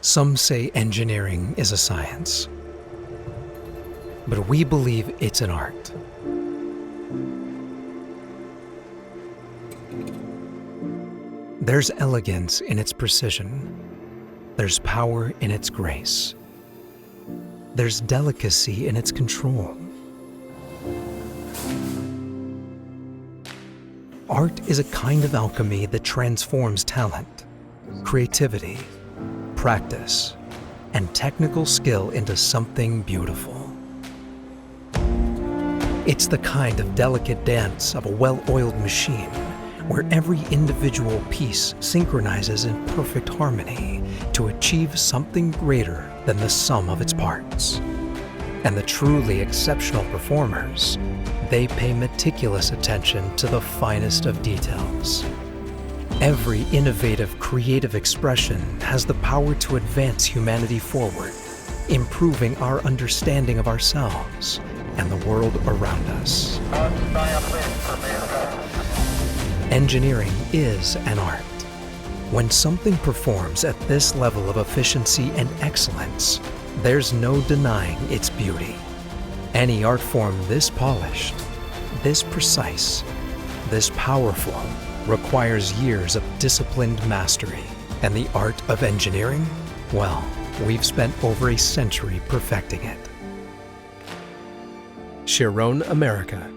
Some say engineering is a science, but we believe it's an art. There's elegance in its precision. There's power in its grace. There's delicacy in its control. Art is a kind of alchemy that transforms talent, creativity, practice, and technical skill into something beautiful. It's the kind of delicate dance of a well-oiled machine where every individual piece synchronizes in perfect harmony to achieve something greater than the sum of its parts. And the truly exceptional performers, they pay meticulous attention to the finest of details. Every innovative, creative expression has the power to advance humanity forward, improving our understanding of ourselves and the world around us. Engineering is an art. When something performs at this level of efficiency and excellence, there's no denying its beauty. Any art form this polished, this precise, this powerful requires years of disciplined mastery. And the art of engineering? Well, we've spent over a century perfecting it. Chiron, America.